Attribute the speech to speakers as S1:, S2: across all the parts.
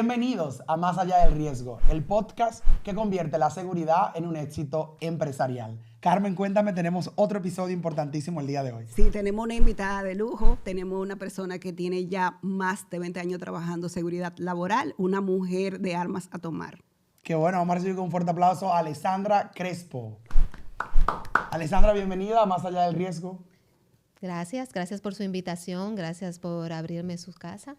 S1: Bienvenidos a Más Allá del Riesgo, el podcast que convierte la seguridad en un éxito empresarial. Carmen, cuéntame, tenemos otro episodio importantísimo el día de hoy.
S2: Sí, tenemos una invitada de lujo, tenemos una persona que tiene ya más de 20 años trabajando seguridad laboral, una mujer de armas a tomar.
S1: Qué bueno, vamos a recibir con un fuerte aplauso a Alessandra Crespo. Alessandra, bienvenida a Más Allá del Riesgo.
S3: Gracias por su invitación, gracias por abrirme su casa.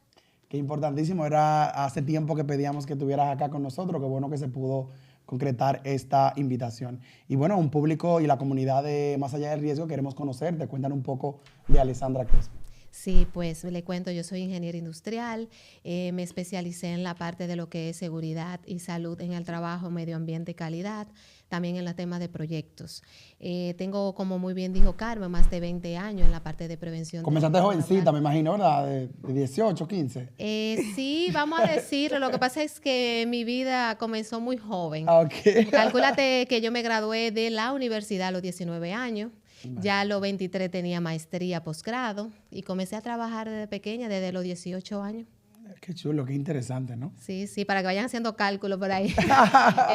S1: Qué importantísimo, era hace tiempo que pedíamos que estuvieras acá con nosotros, qué bueno que se pudo concretar esta invitación. Y bueno, un público y la comunidad de Más Allá del Riesgo queremos conocerte. Cuéntanos un poco de Alessandra Crespo.
S3: Sí, pues le cuento, yo soy ingeniera industrial, me especialicé en la parte de lo que es seguridad y salud en el trabajo, medio ambiente y calidad, también en el tema de proyectos. Tengo, como muy bien dijo Carmen, más de 20 años en la parte de prevención.
S1: Comenzaste jovencita, me imagino, ¿verdad? De 18, 15.
S3: Sí, vamos a decirlo, lo que pasa es que mi vida comenzó muy joven.
S1: Okay.
S3: Calcúlate que yo me gradué de la universidad a los 19 años. Ya a los 23 tenía maestría, posgrado y comencé a trabajar desde pequeña, desde los 18 años.
S1: Qué chulo, qué interesante, ¿no?
S3: Sí, para que vayan haciendo cálculos por ahí,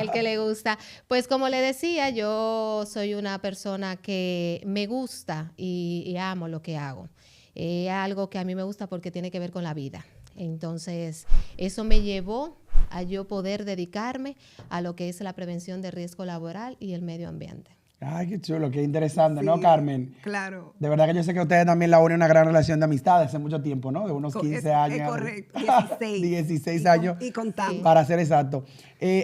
S3: el que le gusta. Pues como le decía, yo soy una persona que me gusta y amo lo que hago. Es algo que a mí me gusta porque tiene que ver con la vida. Entonces, eso me llevó a yo poder dedicarme a lo que es la prevención de riesgo laboral y el medio ambiente.
S1: Ay, qué chulo, qué interesante,
S2: Sí,
S1: ¿no, Carmen?
S2: Claro.
S1: De verdad que yo sé que ustedes también la unen una gran relación de amistad hace mucho tiempo, ¿no? De unos 15 años.
S2: Es correcto, 16.
S1: 16 años.
S2: Y contando.
S1: Para ser exacto.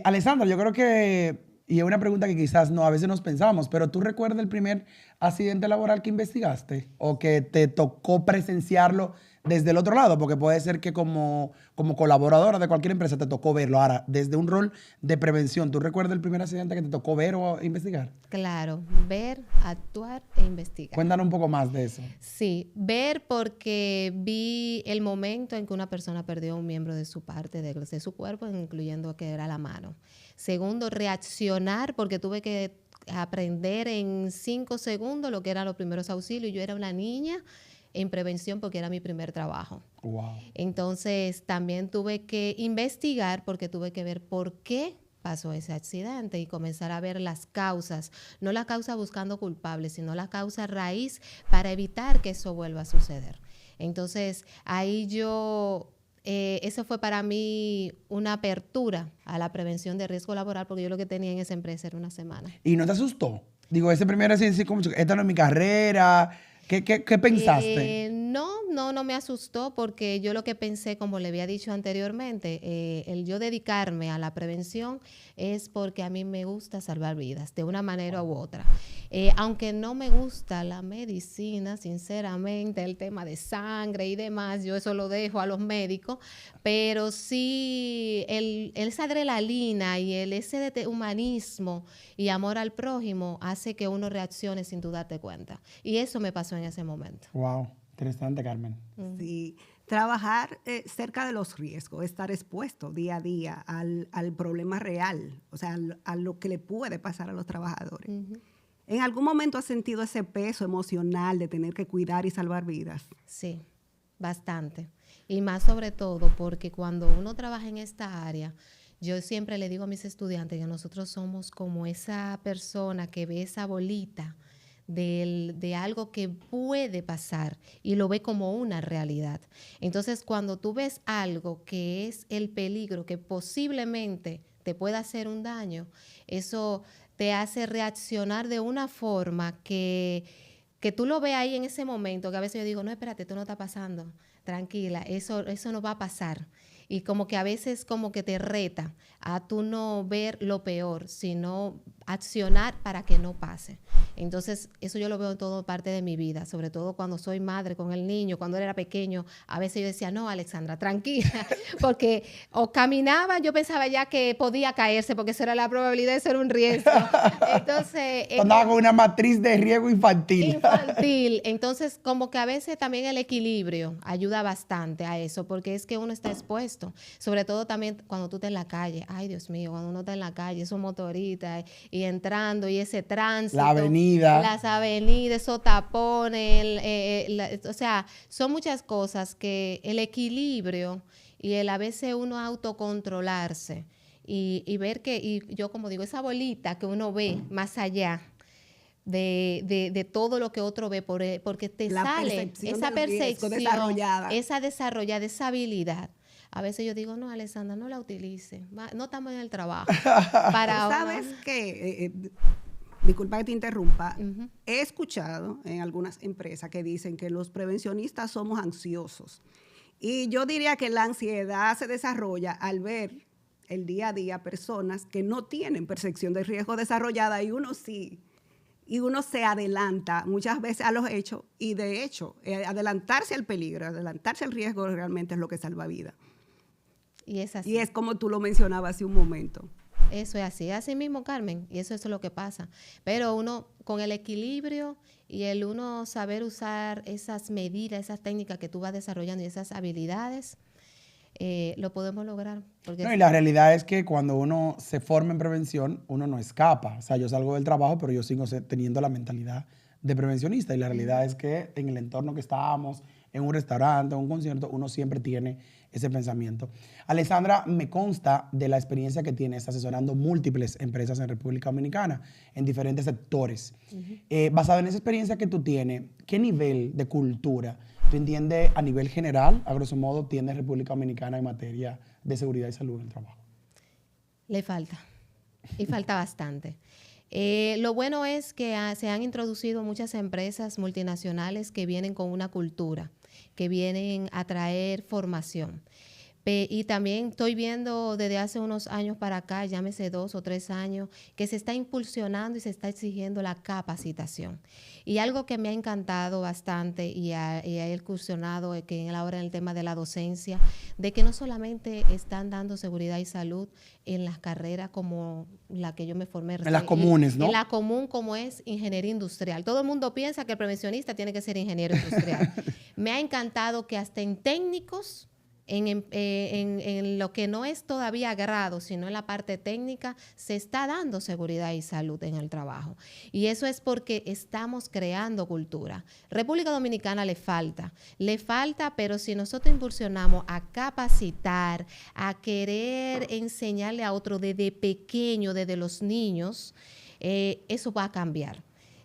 S1: Alessandra, yo creo que, y es una pregunta que quizás no, a veces nos pensamos, pero ¿tú recuerdas el primer accidente laboral que investigaste? ¿O que te tocó presenciarlo desde el otro lado? Porque puede ser que como colaboradora de cualquier empresa te tocó verlo. Ahora, desde un rol de prevención, ¿tú recuerdas el primer accidente que te tocó ver o investigar?
S3: Claro, ver, actuar e investigar.
S1: Cuéntanos un poco más de eso.
S3: Sí, ver porque vi el momento en que una persona perdió un miembro de su parte, de su cuerpo, incluyendo que era la mano. Segundo, reaccionar porque tuve que aprender en 5 segundos lo que eran los primeros auxilios. Yo era una niña en prevención porque era mi primer trabajo.
S1: Wow.
S3: Entonces, también tuve que investigar porque tuve que ver por qué pasó ese accidente y comenzar a ver las causas, no la causa buscando culpables, sino la causa raíz para evitar que eso vuelva a suceder. Entonces, ahí eso fue para mí una apertura a la prevención de riesgo laboral porque yo lo que tenía en esa empresa era una semana.
S1: ¿Y no te asustó? Digo, ese primer accidente, como, esta no es mi carrera. ¿Qué pensaste?
S3: No me asustó porque yo lo que pensé, como le había dicho anteriormente, el yo dedicarme a la prevención es porque a mí me gusta salvar vidas de una manera u otra. Aunque no me gusta la medicina, sinceramente, el tema de sangre y demás, yo eso lo dejo a los médicos, pero sí esa adrenalina y ese humanismo y amor al prójimo hace que uno reaccione sin tú darte cuenta. Y eso me pasó en ese momento.
S1: Wow, interesante, Carmen.
S2: Sí, trabajar cerca de los riesgos, estar expuesto día a día al problema real, o sea, a lo que le puede pasar a los trabajadores.
S3: Uh-huh.
S2: ¿En algún momento has sentido ese peso emocional de tener que cuidar y salvar vidas?
S3: Sí, bastante. Y más sobre todo porque cuando uno trabaja en esta área, yo siempre le digo a mis estudiantes que nosotros somos como esa persona que ve esa bolita de algo que puede pasar y lo ve como una realidad. Entonces, cuando tú ves algo que es el peligro, que posiblemente te pueda hacer un daño, eso te hace reaccionar de una forma que tú lo ves ahí en ese momento, que a veces yo digo, no, espérate, esto no está pasando, tranquila, eso no va a pasar. Y como que a veces como que te reta a tú no ver lo peor, sino accionar para que no pase. Entonces, eso yo lo veo en toda parte de mi vida, sobre todo cuando soy madre con el niño, cuando él era pequeño, a veces yo decía, no, Alessandra, tranquila, porque o caminaba, yo pensaba ya que podía caerse, porque esa era la probabilidad de ser un riesgo. Entonces...
S1: Andaba con una matriz de riesgo infantil.
S3: Entonces, como que a veces también el equilibrio ayuda bastante a eso, porque es que uno está expuesto, sobre todo también cuando tú estás en la calle. Ay, Dios mío, cuando uno está en la calle, esos motoristas y entrando y ese tránsito.
S1: La avenida.
S3: Las avenidas, esos tapones, o sea, son muchas cosas que el equilibrio Y el a veces uno autocontrolarse y ver que, y yo como digo, esa bolita que uno ve más allá de todo lo que otro ve, porque te
S2: La
S3: sale
S2: percepción
S3: esa
S2: del riesgo
S3: percepción,
S2: desarrollada.
S3: esa desarrollada, esa habilidad. A veces yo digo, no, Alessandra, no la utilice, no estamos en el trabajo. Para
S2: Tú
S3: ahora,
S2: sabes que, disculpa que te interrumpa,
S3: Ujú.
S2: he escuchado en algunas empresas que dicen que los prevencionistas somos ansiosos. Y yo diría que la ansiedad se desarrolla al ver el día a día personas que no tienen percepción de riesgo desarrollada y uno sí. Y uno se adelanta muchas veces a los hechos y de hecho, adelantarse al peligro, adelantarse al riesgo realmente es lo que salva vidas.
S3: y es así.
S2: Y es como tú lo mencionabas hace un momento.
S3: Eso es así mismo, Carmen, y eso es lo que pasa. Pero uno, con el equilibrio y el uno saber usar esas medidas, esas técnicas que tú vas desarrollando y esas habilidades, lo podemos lograr. Porque
S1: No, y la realidad es que cuando uno se forma en prevención, uno no escapa. O sea, yo salgo del trabajo, pero yo sigo teniendo la mentalidad de prevencionista. Y la realidad es que en el entorno que estábamos, en un restaurante, en un concierto, uno siempre tiene ese pensamiento. Alessandra, me consta de la experiencia que tienes asesorando múltiples empresas en República Dominicana, en diferentes sectores. Basado en esa experiencia que tú tienes, ¿qué nivel de cultura tú entiendes a nivel general, a grosso modo, tiene República Dominicana en materia de seguridad y salud en el trabajo?
S3: le falta, y falta bastante. Lo bueno es que se han introducido muchas empresas multinacionales que vienen con una cultura, que vienen a traer formación. Y también estoy viendo desde hace unos años para acá, llámese 2 o 3 años, que se está impulsionando y se está exigiendo la capacitación. Y algo que me ha encantado bastante y he incursionado que ahora en el tema de la docencia, de que no solamente están dando seguridad y salud en las carreras como la que yo me formé.
S1: En las comunes, ¿no?
S3: En la común como es ingeniería industrial. Todo el mundo piensa que el prevencionista tiene que ser ingeniero industrial. Me ha encantado que hasta en técnicos, en lo que no es todavía grado, sino en la parte técnica, se está dando seguridad y salud en el trabajo. Y eso es porque estamos creando cultura. República Dominicana le falta, pero si nosotros impulsionamos a capacitar, a querer enseñarle a otro desde pequeño, desde los niños, eso va a cambiar.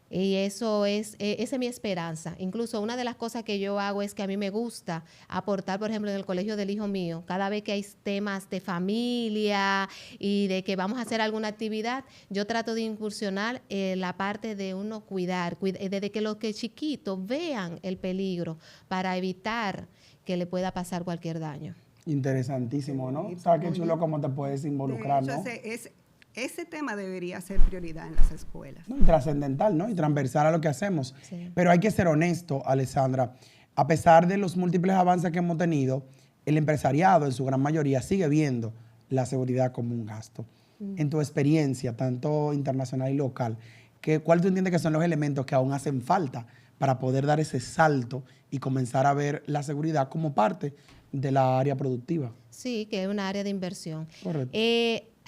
S3: Y eso esa es mi esperanza. Incluso una de las cosas que yo hago es que a mí me gusta aportar, por ejemplo, en el colegio del hijo mío, cada vez que hay temas de familia y de que vamos a hacer alguna actividad, yo trato de incursionar la parte de uno cuidar, desde que los que chiquitos vean el peligro para evitar que le pueda pasar cualquier daño.
S1: Interesantísimo, ¿no? O sea, qué chulo cómo te puedes involucrar,
S2: De hecho,
S1: ¿no?
S2: ese tema debería ser prioridad en las escuelas.
S1: ¿No? Y trascendental, ¿no? Y transversal a lo que hacemos.
S3: Sí.
S1: Pero hay que ser honesto, Alessandra. A pesar de los múltiples avances que hemos tenido, el empresariado en su gran mayoría sigue viendo la seguridad como un gasto. En tu experiencia, tanto internacional y local, ¿cuál tú entiendes que son los elementos que aún hacen falta para poder dar ese salto y comenzar a ver la seguridad como parte de la área productiva?
S3: Sí, que es una área de inversión.
S1: Correcto.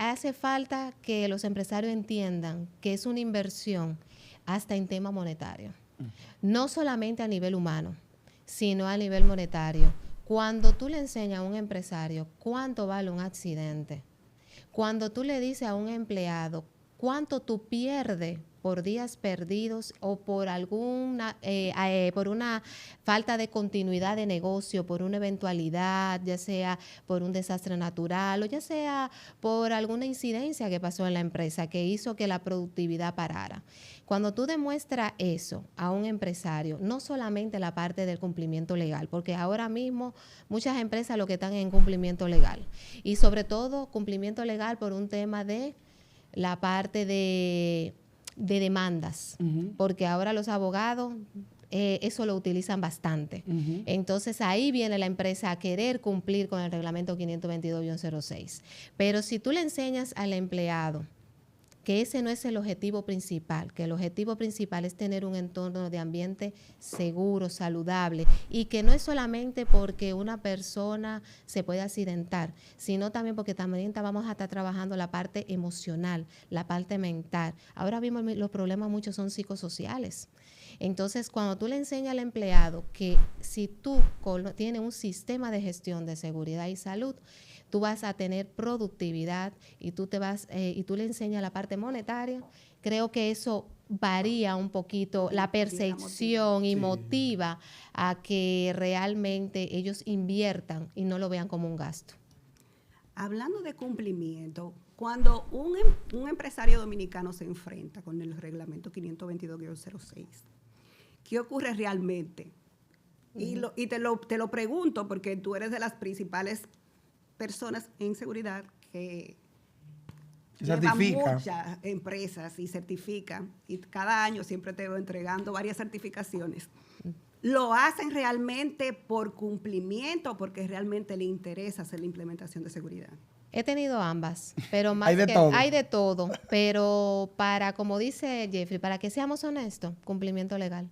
S3: Hace falta que los empresarios entiendan que es una inversión hasta en tema monetario. No solamente a nivel humano, sino a nivel monetario. Cuando tú le enseñas a un empresario cuánto vale un accidente, cuando tú le dices a un empleado cuánto tú pierdes por días perdidos o por por una falta de continuidad de negocio, por una eventualidad, ya sea por un desastre natural o ya sea por alguna incidencia que pasó en la empresa que hizo que la productividad parara. Cuando tú demuestras eso a un empresario, no solamente la parte del cumplimiento legal, porque ahora mismo muchas empresas lo que están en cumplimiento legal y sobre todo cumplimiento legal por un tema de la parte de demandas, porque ahora los abogados eso lo utilizan bastante. Entonces ahí viene la empresa a querer cumplir con el reglamento 522-06. Pero si tú le enseñas al empleado que ese no es el objetivo principal, que el objetivo principal es tener un entorno de ambiente seguro, saludable, y que no es solamente porque una persona se puede accidentar, sino también porque también vamos a estar trabajando la parte emocional, la parte mental. Ahora mismo los problemas muchos son psicosociales. Entonces, cuando tú le enseñas al empleado que si tú tienes un sistema de gestión de seguridad y salud, tú vas a tener productividad y tú le enseñas la parte monetaria, creo que eso varía un poquito la percepción y motiva a que realmente ellos inviertan y no lo vean como un gasto.
S2: Hablando de cumplimiento, cuando un empresario dominicano se enfrenta con el reglamento 522-06, ¿qué ocurre realmente? Y te lo pregunto porque tú eres de las principales personas en seguridad que lleva muchas empresas y certifica, y cada año siempre te voy entregando varias certificaciones. ¿Lo hacen realmente por cumplimiento o porque realmente le interesa hacer la implementación de seguridad?
S3: He tenido ambas, pero más
S1: hay de
S3: todo, pero como dice Jeffrey, para que seamos honestos, cumplimiento legal.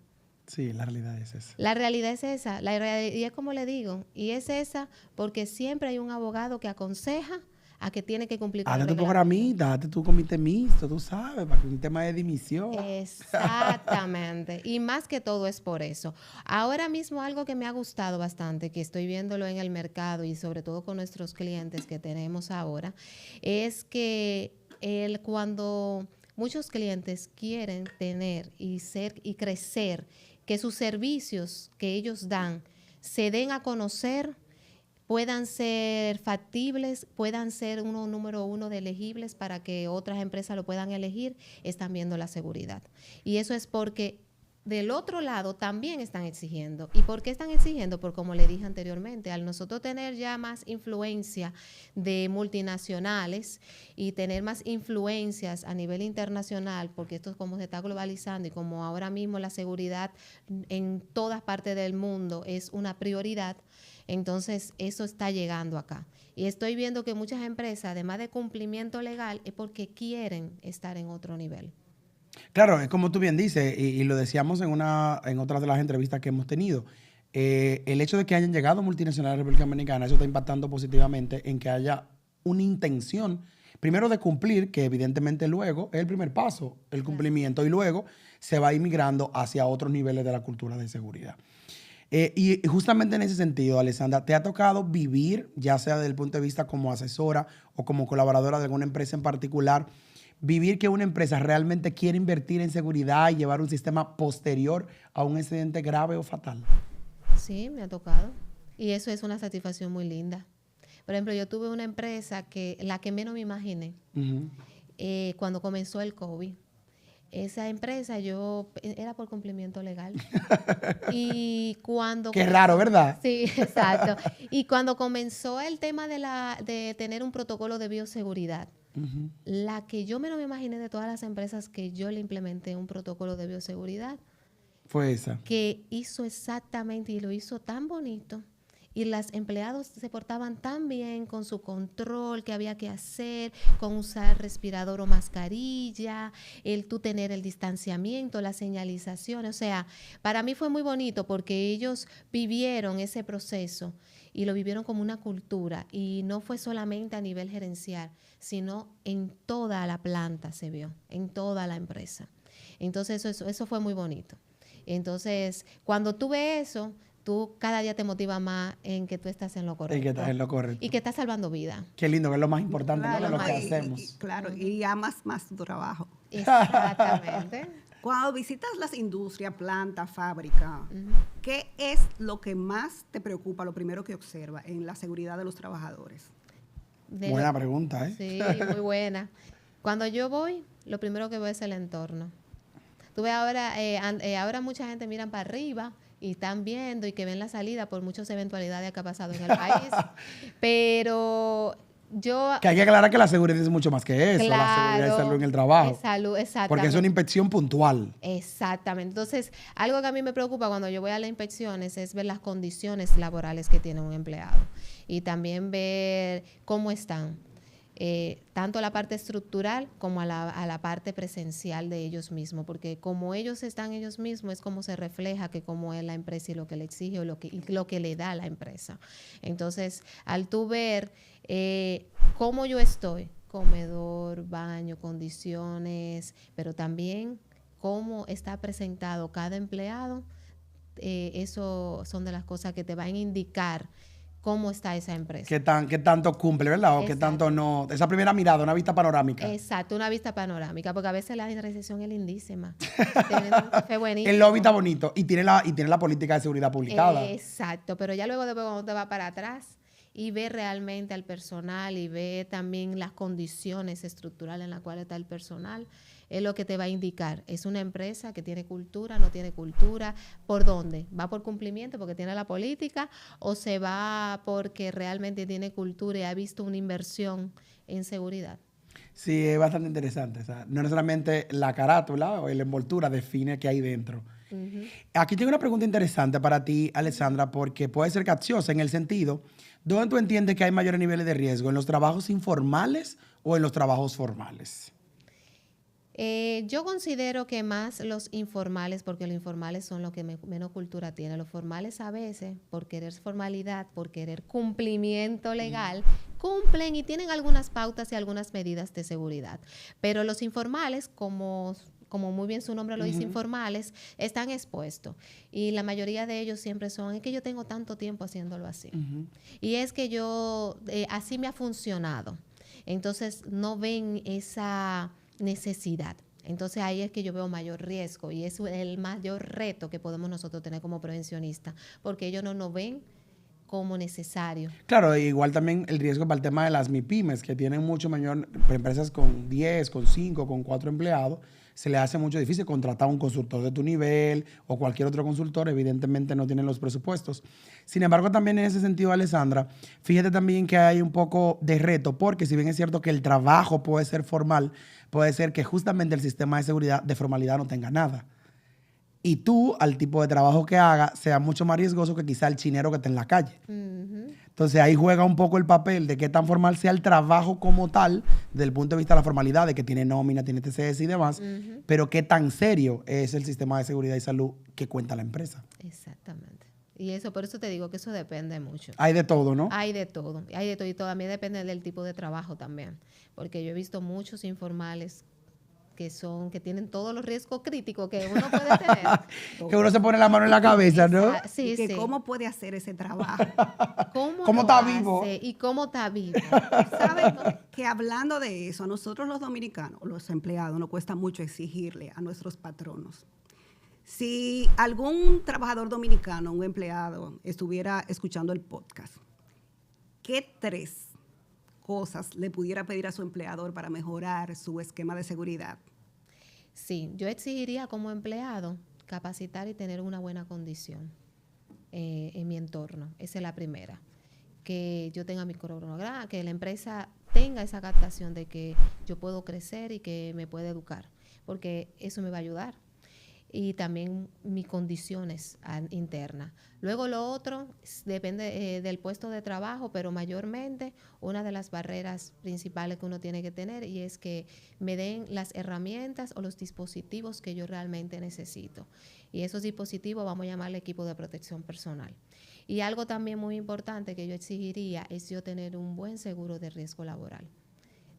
S1: Sí, la realidad es esa.
S3: La realidad es esa, y es como le digo, y es esa porque siempre hay un abogado que aconseja a que tiene que cumplir con
S1: hazte tu programita, hazte tu comité mixto, tú sabes, para que un tema de dimisión.
S3: Exactamente. Y más que todo es por eso. Ahora mismo algo que me ha gustado bastante, que estoy viéndolo en el mercado y sobre todo con nuestros clientes que tenemos ahora, es que cuando muchos clientes quieren tener y crecer, que sus servicios que ellos dan se den a conocer, puedan ser factibles, puedan ser número uno de elegibles para que otras empresas lo puedan elegir, están viendo la seguridad. Y eso es porque del otro lado también están exigiendo. ¿Y por qué están exigiendo? Porque como le dije anteriormente, al nosotros tener ya más influencia de multinacionales y tener más influencias a nivel internacional, porque esto es como se está globalizando y como ahora mismo la seguridad en todas partes del mundo es una prioridad, entonces eso está llegando acá. Y estoy viendo que muchas empresas, además de cumplimiento legal, es porque quieren estar en otro nivel.
S1: Claro, es como tú bien dices, y lo decíamos en otras de las entrevistas que hemos tenido. El hecho de que hayan llegado multinacionales a la República Dominicana, eso está impactando positivamente en que haya una intención, primero de cumplir, que evidentemente luego es el primer paso, el cumplimiento, y luego se va inmigrando hacia otros niveles de la cultura de seguridad. Y justamente en ese sentido, Alessandra, ¿te ha tocado vivir, ya sea desde el punto de vista como asesora o como colaboradora de alguna empresa en particular, vivir que una empresa realmente quiere invertir en seguridad y llevar un sistema posterior a un incidente grave o fatal?
S3: Sí, me ha tocado. Y eso es una satisfacción muy linda. Por ejemplo, yo tuve una empresa la que menos me imaginé, cuando comenzó el COVID. Esa empresa era por cumplimiento legal. Y cuando
S1: Qué raro, ¿verdad?
S3: Sí, exacto. Y cuando comenzó el tema de tener un protocolo de bioseguridad, la que yo menos me imaginé de todas las empresas que yo le implementé un protocolo de bioseguridad,
S1: fue esa.
S3: que hizo exactamente y lo hizo tan bonito. Y los empleados se portaban tan bien con su control que había que hacer, con usar respirador o mascarilla, tú tener el distanciamiento, la señalización. O sea, para mí fue muy bonito porque ellos vivieron ese proceso y lo vivieron como una cultura. Y no fue solamente a nivel gerencial, sino en toda la planta se vio, en toda la empresa. Entonces eso fue muy bonito. Entonces, cuando tú ves eso, tú cada día te motivas más en que tú estás en lo correcto.
S1: Y que estás en lo correcto.
S3: Y que estás salvando vida.
S1: Qué lindo, que es lo más importante,
S2: Claro,
S1: de lo que hacemos.
S2: Claro, y amas más tu trabajo.
S3: Exactamente.
S2: Cuando visitas las industrias, planta, fábrica, ¿qué es lo que más te preocupa, lo primero que observa en la seguridad de los trabajadores?
S1: Buena pregunta, ¿eh?
S3: Sí, muy buena. Cuando yo voy, lo primero que veo es el entorno. Tú ves ahora mucha gente miran para arriba y están viendo y que ven la salida por muchas eventualidades que ha pasado en el país. Pero que
S1: hay que aclarar que la seguridad es mucho más que eso.
S3: Claro,
S1: la seguridad es salud en el trabajo.
S3: Es salud, exactamente.
S1: Porque es una inspección puntual.
S3: Exactamente. Entonces, algo que a mí me preocupa cuando yo voy a las inspecciones es ver las condiciones laborales que tiene un empleado y también ver cómo están. Tanto la parte estructural como a la parte presencial de ellos mismos, porque como ellos están ellos mismos es como se refleja que cómo es la empresa y lo que le exige o lo que le da a la empresa. Entonces, al tú ver cómo yo estoy, comedor, baño, condiciones, pero también cómo está presentado cada empleado, eso son de las cosas que te van a indicar cómo está esa empresa.
S1: Qué tanto cumple, ¿verdad? O qué
S3: Exacto.
S1: tanto no. Esa primera mirada, una vista panorámica.
S3: Exacto, una vista panorámica, porque a veces la recesión es lindísima. Tienen un café buenísimo.
S1: El lobby está bonito y tiene la política de seguridad publicada.
S3: Exacto, pero ya luego cuando te va para atrás y ve realmente al personal y ve también las condiciones estructurales en las cuales está el personal, es lo que te va a indicar. ¿Es una empresa que tiene cultura, no tiene cultura? ¿Por dónde? ¿Va por cumplimiento porque tiene la política o se va porque realmente tiene cultura y ha visto una inversión en seguridad?
S1: Sí, es bastante interesante. O sea, no necesariamente la carátula o la envoltura define qué hay dentro. Aquí tengo una pregunta interesante para ti, Alessandra, porque puede ser capciosa en el sentido, ¿dónde tú entiendes que hay mayores niveles de riesgo? ¿En los trabajos informales o en los trabajos formales?
S3: Yo considero que más los informales, porque los informales son los que menos cultura tienen. Los formales a veces, por querer formalidad, por querer cumplimiento legal, cumplen y tienen algunas pautas y algunas medidas de seguridad. Pero los informales, como muy bien su nombre lo dice, informales, están expuestos. Y la mayoría de ellos siempre son, es que yo tengo tanto tiempo haciéndolo así. Y es que yo, así me ha funcionado. Entonces, no ven esa necesidad. Entonces ahí es que yo veo mayor riesgo y es el mayor reto que podemos nosotros tener como prevencionistas, porque ellos no nos ven como necesario.
S1: Claro, igual también el riesgo para el tema de las MIPYMES, que tienen mucho mayor, empresas con 10, con 5, con 4 empleados, se le hace mucho difícil contratar a un consultor de tu nivel o cualquier otro consultor, evidentemente no tienen los presupuestos. Sin embargo, también en ese sentido, Alessandra, fíjate también que hay un poco de reto, porque si bien es cierto que el trabajo puede ser formal, puede ser que justamente el sistema de seguridad de formalidad no tenga nada. Y tú, al tipo de trabajo que haga, sea mucho más riesgoso que quizá el chinero que está en la calle. Entonces ahí juega un poco el papel de qué tan formal sea el trabajo como tal, desde el punto de vista de la formalidad, de que tiene nómina, tiene TCS y demás, pero qué tan serio es el sistema de seguridad y salud que cuenta la empresa.
S3: Exactamente. Y eso, por eso te digo que eso depende mucho.
S1: Hay de todo, ¿no?
S3: Hay de todo y también depende del tipo de trabajo también, porque yo he visto muchos informales que tienen todos los riesgos críticos que uno puede tener.
S1: Que uno se pone la mano en la cabeza, ¿no?
S3: Sí,
S2: que
S3: sí.
S2: ¿Cómo puede hacer ese trabajo?
S1: ¿Cómo está vivo?
S3: Y cómo está vivo.
S2: ¿Saben que hablando de eso, a nosotros los dominicanos, los empleados, nos cuesta mucho exigirle a nuestros patronos? Si algún trabajador dominicano, un empleado, estuviera escuchando el podcast, ¿qué 3 cosas le pudiera pedir a su empleador para mejorar su esquema de seguridad?
S3: Sí, yo exigiría como empleado capacitar y tener una buena condición en mi entorno. Esa es la primera. Que yo tenga mi cronograma, que la empresa tenga esa captación de que yo puedo crecer y que me puede educar, porque eso me va a ayudar. Y también mis condiciones internas. Luego lo otro depende del puesto de trabajo, pero mayormente una de las barreras principales que uno tiene que tener y es que me den las herramientas o los dispositivos que yo realmente necesito. Y esos dispositivos vamos a llamarle equipo de protección personal. Y algo también muy importante que yo exigiría es yo tener un buen seguro de riesgo laboral,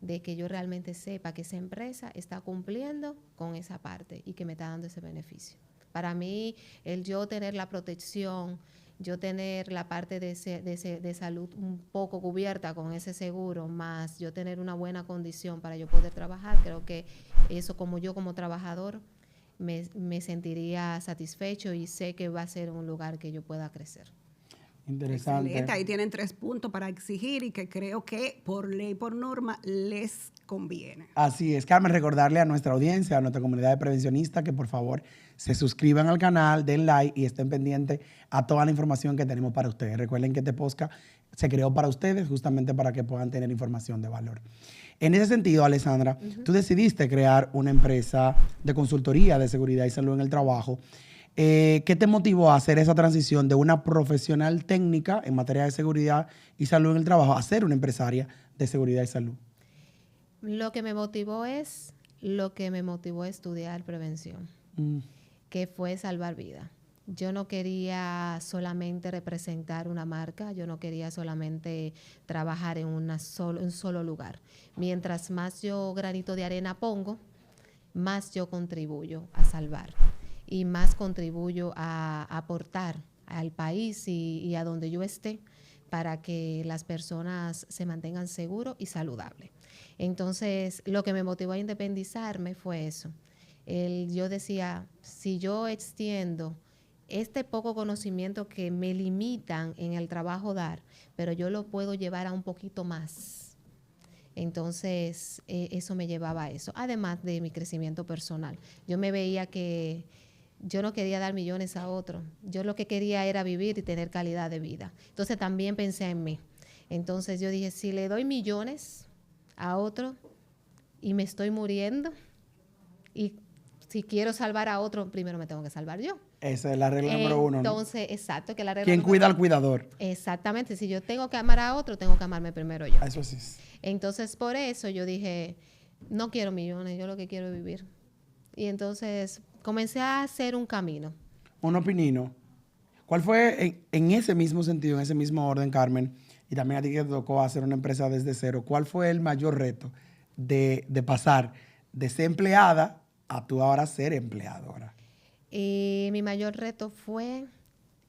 S3: de que yo realmente sepa que esa empresa está cumpliendo con esa parte y que me está dando ese beneficio. Para mí, el yo tener la protección, yo tener la parte de salud un poco cubierta con ese seguro, más yo tener una buena condición para yo poder trabajar, creo que eso como yo como trabajador me sentiría satisfecho y sé que va a ser un lugar que yo pueda crecer.
S1: Interesante.
S2: Excelente, ahí tienen 3 puntos para exigir y que creo que por ley, por norma, les conviene.
S1: Así es, Carmen, recordarle a nuestra audiencia, a nuestra comunidad de prevencionistas, que por favor se suscriban al canal, den like y estén pendientes a toda la información que tenemos para ustedes. Recuerden que este podcast se creó para ustedes justamente para que puedan tener información de valor. En ese sentido, Alessandra, tú decidiste crear una empresa de consultoría de seguridad y salud en el trabajo. ¿Qué te motivó a hacer esa transición de una profesional técnica en materia de seguridad y salud en el trabajo a ser una empresaria de seguridad y salud?
S3: Lo que me motivó es estudiar prevención, que fue salvar vidas. Yo no quería solamente representar una marca, yo no quería solamente trabajar en un solo lugar. Mientras más yo granito de arena pongo, más yo contribuyo a salvar y más contribuyo a aportar al país y a donde yo esté para que las personas se mantengan seguros y saludables. Entonces, lo que me motivó a independizarme fue eso. Yo decía, si yo extiendo este poco conocimiento que me limitan en el trabajo dar, pero yo lo puedo llevar a un poquito más. Entonces, eso me llevaba a eso, además de mi crecimiento personal. Yo me veía que yo no quería dar millones a otros. Yo lo que quería era vivir y tener calidad de vida. Entonces, también pensé en mí. Entonces, yo dije, si le doy millones a otro y me estoy muriendo, y si quiero salvar a otro, primero me tengo que salvar yo.
S1: Esa es la regla número uno, ¿no?
S3: Entonces, exacto, que la regla
S1: ¿Quién cuida al cuidador?
S3: Exactamente, si yo tengo que amar a otro, tengo que amarme primero yo.
S1: Eso sí.
S3: Entonces, por eso yo dije, no quiero millones, yo lo que quiero es vivir. Y entonces comencé a hacer un camino.
S1: Un opinino. ¿Cuál fue, en ese mismo sentido, en ese mismo orden, Carmen, y también a ti que te tocó hacer una empresa desde cero, cuál fue el mayor reto de pasar de ser empleada a tú ahora ser empleadora?
S3: Mi mayor reto fue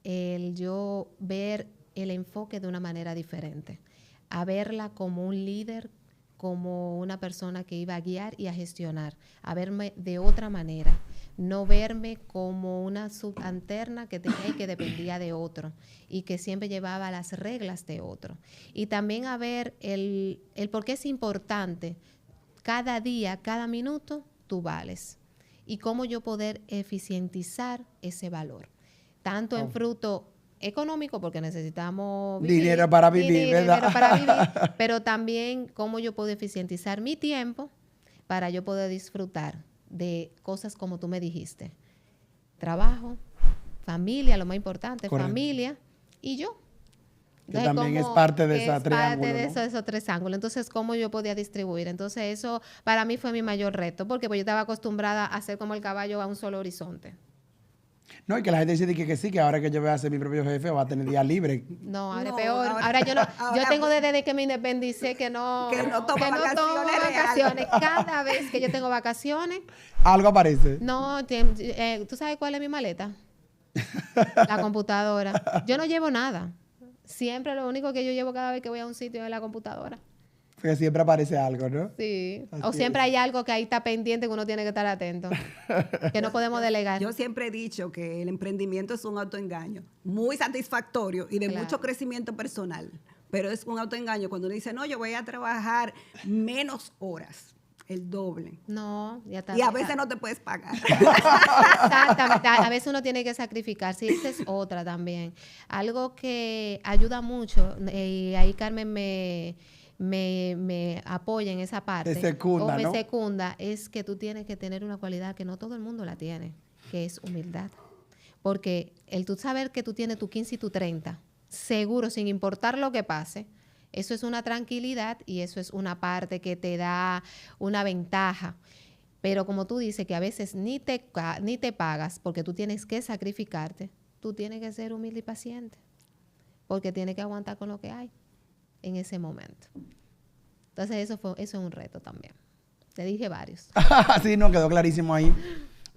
S3: el yo ver el enfoque de una manera diferente, a verla como un líder, como una persona que iba a guiar y a gestionar, a verme de otra manera, no verme como una subalterna que tenía y que dependía de otro y que siempre llevaba las reglas de otro. Y también a ver el por qué es importante cada día, cada minuto, tú vales. Y cómo yo poder eficientizar ese valor, tanto en fruto económico, porque necesitamos vivir,
S1: dinero para vivir, ¿verdad?
S3: dinero para vivir, pero también cómo yo puedo eficientizar mi tiempo para yo poder disfrutar de cosas como tú me dijiste. Trabajo, familia, lo más importante,
S1: correcto,
S3: familia y yo.
S1: Que también es parte de ese triángulo,
S3: parte de
S1: ¿no?
S3: esos tres ángulos. Entonces, ¿cómo yo podía distribuir? Entonces, eso para mí fue mi mayor reto, porque pues, yo estaba acostumbrada a hacer como el caballo a un solo horizonte.
S1: No, y que la gente dice que sí, que ahora que yo voy a ser mi propio jefe, va a tener día libre.
S3: No, ahora
S2: No,
S3: es peor. Ahora yo no, yo tengo desde que me independicé que no
S2: tomo
S3: tomo
S2: vacaciones
S3: vacaciones. Cada vez que yo tengo vacaciones,
S1: Algo aparece.
S3: no, ¿tú sabes cuál es mi maleta? La computadora. Yo no llevo nada. Siempre lo único que yo llevo cada vez que voy a un sitio es la computadora.
S1: Porque siempre aparece algo, ¿no?
S3: Sí.
S1: Así
S3: O siempre
S1: es.
S3: hay algo que ahí está pendiente que uno tiene que estar atento. Que no podemos delegar.
S2: Yo siempre he dicho que el emprendimiento es un autoengaño muy satisfactorio y de
S3: Claro.
S2: mucho crecimiento personal, pero es un autoengaño cuando uno dice, no, yo voy a trabajar menos horas, el doble.
S3: No, ya está.
S2: Y a veces no te puedes pagar.
S3: Exactamente, a veces uno tiene que sacrificar, sí, esa es otra también. Algo que ayuda mucho, y ahí Carmen me apoya en esa parte,
S1: Te secunda,
S3: o me
S1: ¿no?
S3: secunda, es que tú tienes que tener una cualidad que no todo el mundo la tiene, que es humildad. Porque el tú saber que tú tienes tu 15 y tu 30, seguro, sin importar lo que pase, eso es una tranquilidad y eso es una parte que te da una ventaja. Pero como tú dices que a veces ni te pagas porque tú tienes que sacrificarte, tú tienes que ser humilde y paciente porque tienes que aguantar con lo que hay en ese momento. Entonces eso es un reto también. Te dije varios.
S1: Sí, no, quedó clarísimo ahí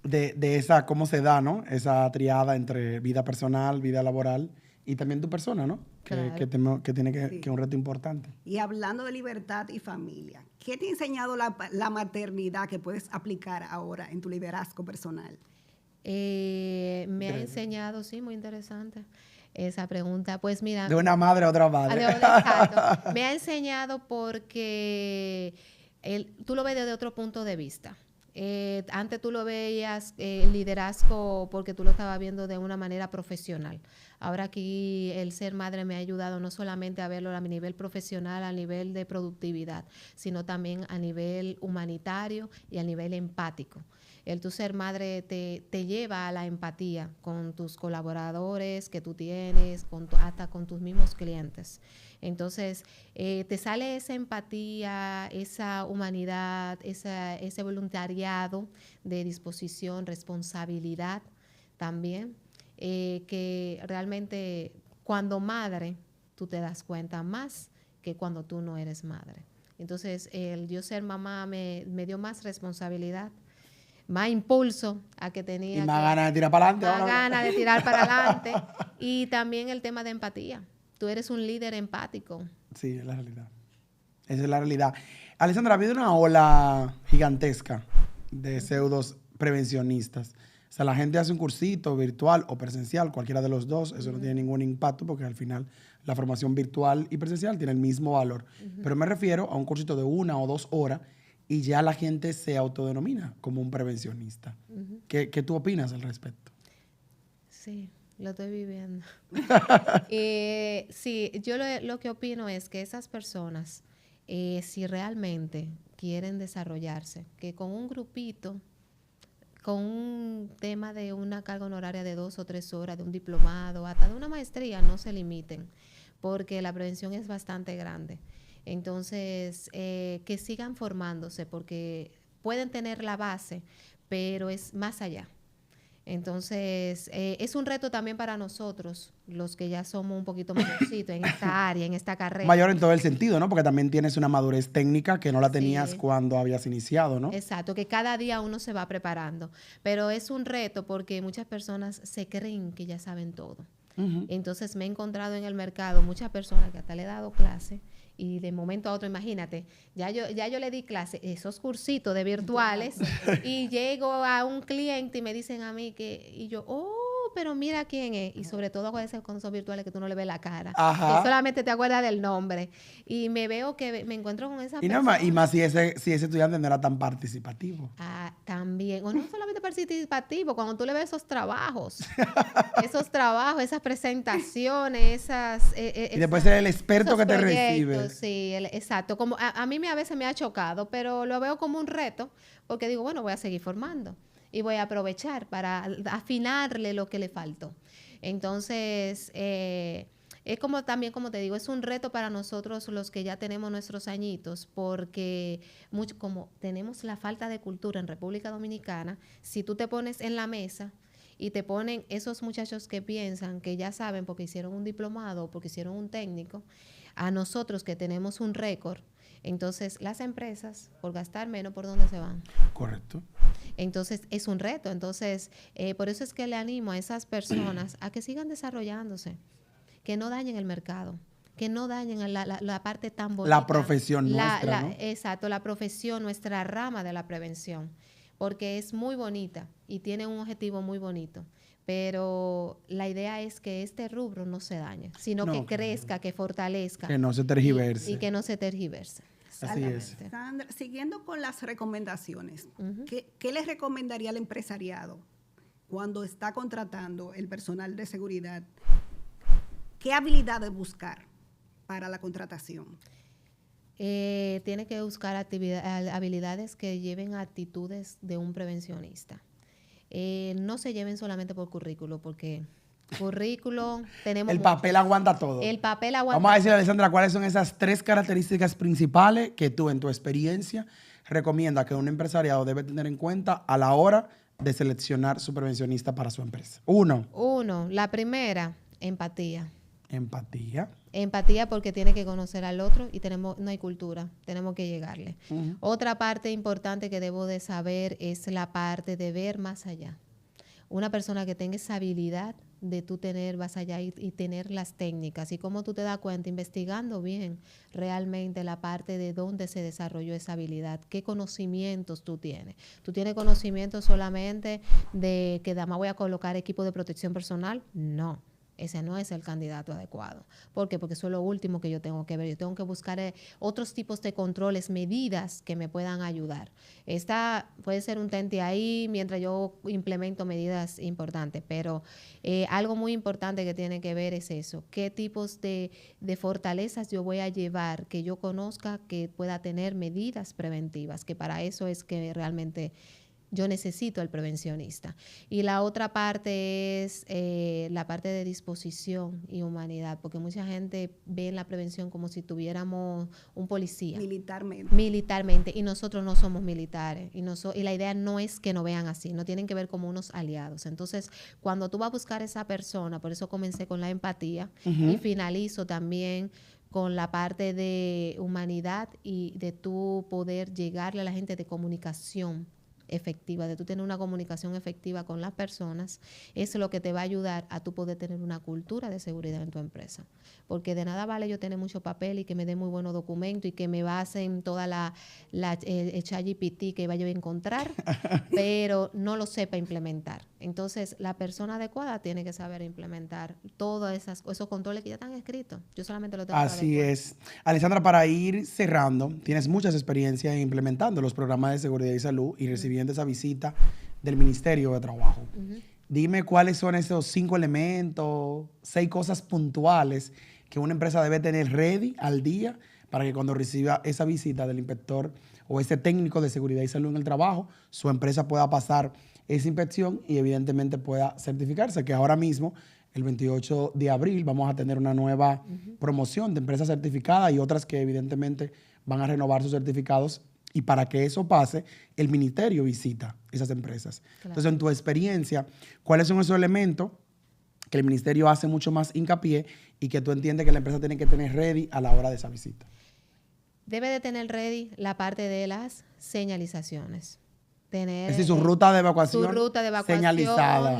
S1: de esa, cómo se da, ¿no? Esa triada entre vida personal, vida laboral y también tu persona, ¿no?
S3: Claro.
S1: Que tiene que
S2: Sí.
S1: es un reto importante.
S2: Y hablando de libertad y familia, ¿qué te ha enseñado la maternidad que puedes aplicar ahora en tu liderazgo personal?
S3: Me ha enseñado, sí, muy interesante esa pregunta. Pues mira,
S1: De una madre a otra madre.
S3: exacto. Me ha enseñado porque tú lo ves desde otro punto de vista. Antes tú lo veías el liderazgo porque tú lo estabas viendo de una manera profesional. Ahora aquí el ser madre me ha ayudado no solamente a verlo a nivel profesional, a nivel de productividad, sino también a nivel humanitario y a nivel empático. El tu ser madre te lleva a la empatía con tus colaboradores que tú tienes, hasta con tus mismos clientes. Entonces, te sale esa empatía, esa humanidad, ese voluntariado de disposición, responsabilidad también, que realmente cuando madre tú te das cuenta más que cuando tú no eres madre. Entonces, el yo ser mamá me dio más responsabilidad, más impulso a que tenía.
S1: Y más ganas de tirar para adelante.
S3: Más
S1: ahora.
S3: ganas de tirar para adelante. Y también el tema de empatía. Tú eres un líder empático.
S1: Sí, es la realidad. Esa es la realidad. Alessandra, ha habido una ola gigantesca de pseudos prevencionistas. O sea, la gente hace un cursito virtual o presencial, cualquiera de los dos. Eso no tiene ningún impacto porque al final la formación virtual y presencial tiene el mismo valor. Pero me refiero a un cursito de 1 o 2 horas y ya la gente se autodenomina como un prevencionista. ¿Qué tú opinas al respecto?
S3: Sí, lo estoy viviendo. Sí, yo lo que opino es que esas personas, si realmente quieren desarrollarse, que con un grupito, con un tema de una carga honoraria de 2 o 3 horas, de un diplomado, hasta de una maestría, no se limiten, porque la prevención es bastante grande. Entonces, que sigan formándose, porque pueden tener la base, pero es más allá. Entonces, es un reto también para nosotros, los que ya somos un poquito mayorcitos en esta área, en esta carrera.
S1: Mayor en todo el sentido, ¿no? Porque también tienes una madurez técnica que no la tenías
S3: Sí.
S1: cuando habías iniciado, ¿no?
S3: Exacto, que cada día uno se va preparando. Pero es un reto porque muchas personas se creen que ya saben todo. Entonces me he encontrado en el mercado muchas personas que hasta le he dado clase y de momento a otro, imagínate, ya yo le di clase, esos cursitos de virtuales y llego a un cliente y me dicen a mí y yo, pero mira quién es. Y sobre todo con esos virtuales que tú no le ves la cara,
S1: Ajá.
S3: que solamente te acuerdas del nombre. Y me veo que me encuentro con esa
S1: Y
S3: persona.
S1: más si ese estudiante no era tan participativo.
S3: También, o no solamente participativo, cuando tú le ves esos trabajos, esas presentaciones,
S1: Y después ser el experto
S3: esos
S1: que te
S3: proyectos,
S1: recibe.
S3: sí, exacto. Como a mí a veces me ha chocado, pero lo veo como un reto, porque digo, bueno, voy a seguir formando y voy a aprovechar para afinarle lo que le faltó. Entonces, es como también, como te digo, es un reto para nosotros los que ya tenemos nuestros añitos, porque como tenemos la falta de cultura en República Dominicana, si tú te pones en la mesa y te ponen esos muchachos que piensan que ya saben porque hicieron un diplomado o porque hicieron un técnico, a nosotros que tenemos un récord, entonces las empresas, por gastar menos, ¿por dónde se van?
S1: Correcto.
S3: Entonces, es un reto. Entonces, por eso es que le animo a esas personas a que sigan desarrollándose, que no dañen el mercado, que no dañen la parte tan bonita.
S1: La profesión nuestra, ¿no?
S3: Exacto, la profesión, nuestra rama de la prevención, porque es muy bonita y tiene un objetivo muy bonito. Pero la idea es que este rubro no se dañe, sino que crezca, que fortalezca.
S1: Que no se tergiverse.
S3: Y que no se tergiverse.
S1: Así es.
S2: Sandra, siguiendo con las recomendaciones, ¿qué les recomendaría al empresariado cuando está contratando el personal de seguridad? ¿Qué habilidades buscar para la contratación?
S3: Tiene que buscar habilidades que lleven actitudes de un prevencionista. No se lleven solamente por currículo, porque currículo tenemos...
S1: El papel aguanta todo.
S3: El papel aguanta.
S1: Vamos a decir, Alessandra, cuáles son esas 3 características principales que tú, en tu experiencia, recomiendas que un empresariado debe tener en cuenta a la hora de seleccionar su prevencionista para su empresa. 1.
S3: La primera, empatía.
S1: Empatía.
S3: Empatía porque tiene que conocer al otro y no hay cultura, tenemos que llegarle. Otra parte importante que debo de saber es la parte de ver más allá. Una persona que tenga esa habilidad de tú tener más allá y tener las técnicas. Y cómo tú te das cuenta, investigando bien realmente la parte de dónde se desarrolló esa habilidad, qué conocimientos tú tienes. ¿Tú tienes conocimientos solamente de que además voy a colocar equipo de protección personal? No. Ese no es el candidato adecuado. ¿Por qué? Porque eso es lo último que yo tengo que ver. Yo tengo que buscar otros tipos de controles, medidas que me puedan ayudar. Esta puede ser un tente ahí mientras yo implemento medidas importantes, pero algo muy importante que tiene que ver es eso. ¿Qué tipos de fortalezas yo voy a llevar que yo conozca que pueda tener medidas preventivas? Que para eso es que realmente yo necesito al prevencionista. Y la otra parte es la parte de disposición y humanidad, porque mucha gente ve en la prevención como si tuviéramos un policía. Militarmente, y nosotros no somos militares. Y la idea no es que nos vean así, no tienen que ver como unos aliados. Entonces, cuando tú vas a buscar a esa persona, por eso comencé con la empatía y finalizo también con la parte de humanidad y de tú poder llegarle a la gente de comunicación efectiva, de tú tener una comunicación efectiva con las personas, es lo que te va a ayudar a tú poder tener una cultura de seguridad en tu empresa. Porque de nada vale yo tener mucho papel y que me dé muy buenos documentos y que me basen toda el ChatGPT que vaya a encontrar, pero no lo sepa implementar. Entonces, la persona adecuada tiene que saber implementar todos esos controles que ya están escritos. Yo solamente lo tengo que
S1: Así
S3: adecuar.
S1: es. Alessandra, para ir cerrando, tienes muchas experiencias implementando los programas de seguridad y salud y recibiendo esa visita del Ministerio de Trabajo. Dime cuáles son esos 5 elementos, 6 cosas puntuales que una empresa debe tener ready al día para que cuando reciba esa visita del inspector o ese técnico de seguridad y salud en el trabajo, su empresa pueda pasar esa inspección y evidentemente pueda certificarse, que ahora mismo, el 28 de abril, vamos a tener una nueva promoción de empresas certificadas y otras que evidentemente van a renovar sus certificados. Y para que eso pase, el ministerio visita esas empresas.
S3: Claro.
S1: Entonces, en tu experiencia, ¿cuáles son esos elementos que el ministerio hace mucho más hincapié y que tú entiendes que la empresa tiene que tener ready a la hora de esa visita?
S3: Debe de tener ready la parte de las señalizaciones. Tener
S1: Es decir, su ruta de evacuación,
S3: su ruta de evacuación,
S1: señalizada.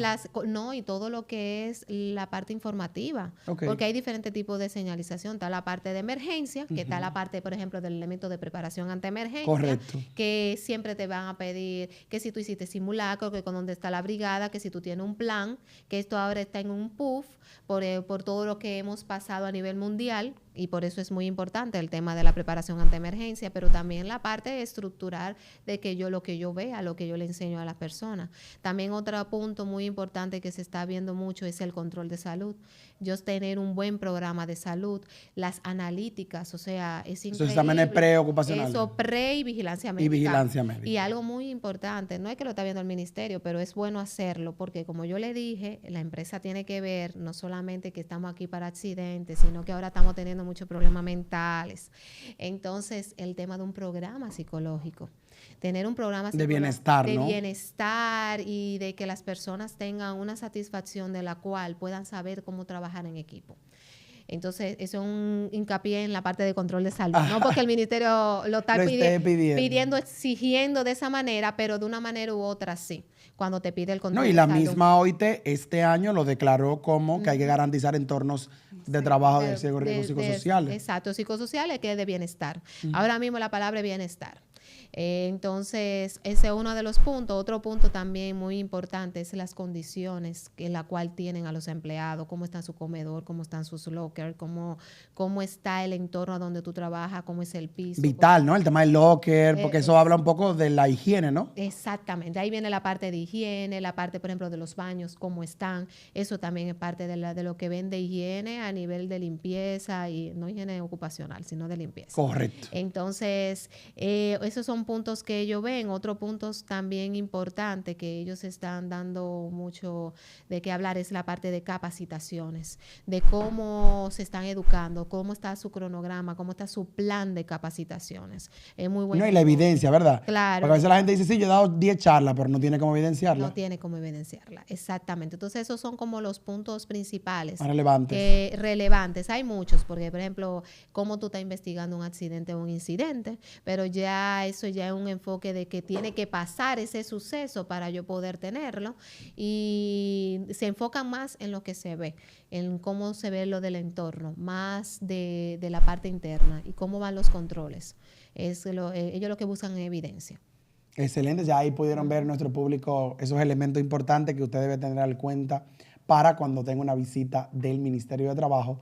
S3: y todo lo que es la parte informativa.
S1: Ok.
S3: Porque hay diferentes tipos de señalización. Está la parte de emergencia, que está la parte, por ejemplo, del elemento de preparación ante emergencia.
S1: Correcto.
S3: Que siempre te van a pedir que si tú hiciste simulacro, que con dónde está la brigada, que si tú tienes un plan, que esto ahora está en un PUF por todo lo que hemos pasado a nivel mundial. Y por eso es muy importante el tema de la preparación ante emergencia, pero también la parte estructural de que lo que yo vea, lo que yo le enseño a las personas. También otro punto muy importante que se está viendo mucho es el control de salud. Yo tener un buen programa de salud, las analíticas, o sea, es increíble.
S1: Esos exámenes preocupacionales.
S3: Eso, pre y vigilancia médica.
S1: Y vigilancia médica.
S3: Y algo muy importante, no es que lo está viendo el ministerio, pero es bueno hacerlo porque como yo le dije, la empresa tiene que ver no solamente que estamos aquí para accidentes, sino que ahora estamos teniendo muchos problemas mentales. Entonces, el tema de un programa psicológico. Tener un programa
S1: de bienestar,
S3: de
S1: ¿no?
S3: bienestar y de que las personas tengan una satisfacción de la cual puedan saber cómo trabajar en equipo. Entonces, eso es un hincapié en la parte de control de salud. No porque el ministerio lo está pidiendo, exigiendo de esa manera, pero de una manera u otra sí, cuando te pide el control de salud.
S1: No, y la misma OIT este año lo declaró como que hay que garantizar entornos de trabajo de psicosociales.
S3: Exacto, psicosociales que es de bienestar. Ahora mismo la palabra es bienestar. Entonces, ese es uno de los puntos. Otro punto también muy importante es las condiciones en la cual tienen a los empleados, cómo está su comedor, cómo están sus lockers, cómo está el entorno donde tú trabajas, cómo es el piso.
S1: Vital, ¿no? El tema del locker, porque eso habla un poco de la higiene, ¿no?
S3: Exactamente. Ahí viene la parte de higiene, la parte, por ejemplo, de los baños, cómo están. Eso también es parte de lo que ven de higiene a nivel de limpieza, y no higiene ocupacional, sino de limpieza.
S1: Correcto.
S3: Entonces, esos son puntos que ellos ven. Otros puntos también importantes que ellos están dando mucho de qué hablar es la parte de capacitaciones, de cómo se están educando, cómo está su cronograma, cómo está su plan de capacitaciones. Es muy bueno.
S1: No, y la evidencia, ¿verdad?
S3: Claro.
S1: Porque a veces la gente dice, sí, yo he dado 10 charlas, pero no tiene cómo evidenciarla.
S3: No tiene cómo evidenciarla, exactamente. Entonces, esos son como los puntos principales.
S1: Más relevantes.
S3: Relevantes. Hay muchos, porque, por ejemplo, cómo tú estás investigando un accidente o un incidente, pero ya eso ya es un enfoque de que tiene que pasar ese suceso para yo poder tenerlo, y se enfocan más en lo que se ve, en cómo se ve lo del entorno, más de la parte interna y cómo van los controles. Ellos lo que buscan es evidencia.
S1: Excelente, ya ahí pudieron ver nuestro público esos elementos importantes que usted debe tener en cuenta para cuando tenga una visita del Ministerio de Trabajo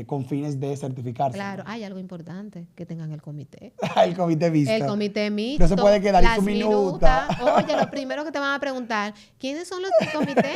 S1: con fines de certificarse.
S3: Claro, hay algo importante, que tengan el comité.
S1: El comité mixto.
S3: El comité mixto.
S1: No se puede quedar en su minuta.
S3: Oye, lo primero que te van a preguntar, ¿quiénes son los del comité?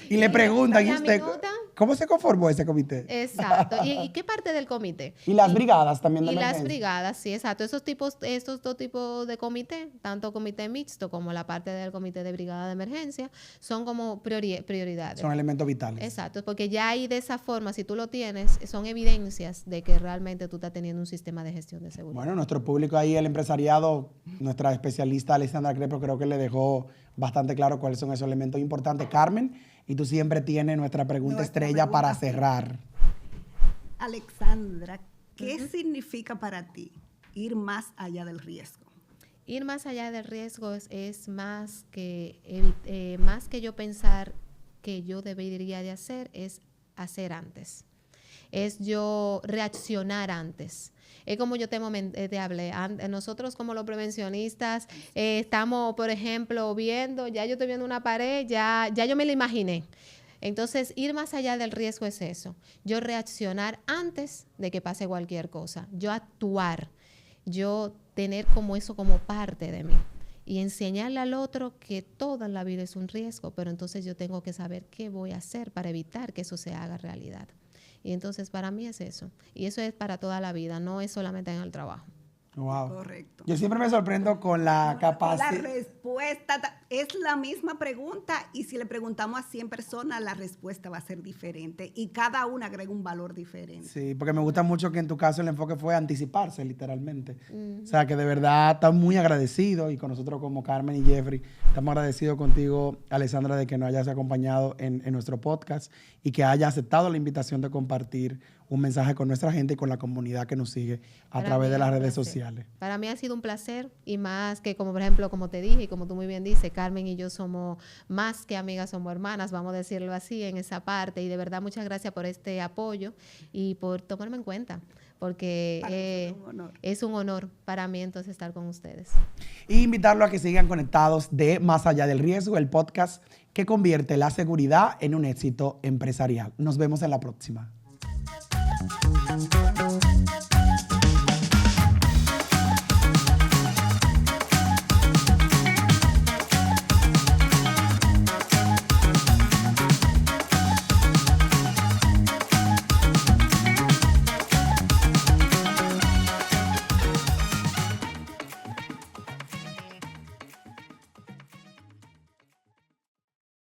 S1: Y le preguntan, ¿y
S3: la
S1: usted
S3: minuta?
S1: cómo se conformó ese comité?
S3: Exacto. ¿Y qué parte del comité?
S1: Y las brigadas también de
S3: Y las
S1: emergencia.
S3: brigadas, sí, exacto. Estos dos tipos de comité, tanto comité mixto como la parte del comité de brigada de emergencia, son como prioridades.
S1: Son elementos vitales.
S3: Exacto, porque ya ahí de esa forma, si tú lo tienes, son evidencias de que realmente tú estás teniendo un sistema de gestión de seguridad.
S1: Bueno, nuestro público ahí, el empresariado, nuestra especialista Alessandra Crespo, creo que le dejó bastante claro cuáles son esos elementos importantes. Carmen, y tú siempre tienes nuestra pregunta estrella para cerrar.
S2: Alexandra, ¿qué significa para ti ir más allá del riesgo?
S3: Ir más allá del riesgo es más que yo pensar que yo debería de hacer, es hacer antes. Es yo reaccionar antes. Es como yo te hablé. Nosotros como los prevencionistas estamos, por ejemplo, viendo, ya yo estoy viendo una pared, ya yo me la imaginé. Entonces, ir más allá del riesgo es eso. Yo reaccionar antes de que pase cualquier cosa. Yo actuar. Yo tener como eso como parte de mí. Y enseñarle al otro que todo en la vida es un riesgo, pero entonces yo tengo que saber qué voy a hacer para evitar que eso se haga realidad. Y entonces para mí es eso. Y eso es para toda la vida, no es solamente en el trabajo.
S1: Wow.
S2: Correcto.
S1: Yo siempre me sorprendo con la capacidad.
S2: La respuesta es la misma pregunta y si le preguntamos a 100 personas, la respuesta va a ser diferente y cada una agrega un valor diferente.
S1: Sí, porque me gusta mucho que en tu caso el enfoque fue anticiparse, literalmente. O sea, que de verdad estamos muy agradecidos y con nosotros como Carmen y Jeffrey, estamos agradecidos contigo, Alessandra, de que nos hayas acompañado en nuestro podcast y que hayas aceptado la invitación de compartir un mensaje con nuestra gente y con la comunidad que nos sigue a través de las redes sociales.
S3: Para mí ha sido un placer y más que, como por ejemplo, como te dije y como tú muy bien dices, Carmen y yo somos más que amigas, somos hermanas, vamos a decirlo así en esa parte. Y de verdad muchas gracias por este apoyo y por tomarme en cuenta, porque es un honor para mí entonces estar con ustedes.
S1: Y invitarlo a que sigan conectados de Más Allá del Riesgo, el podcast que convierte la seguridad en un éxito empresarial. Nos vemos en la próxima.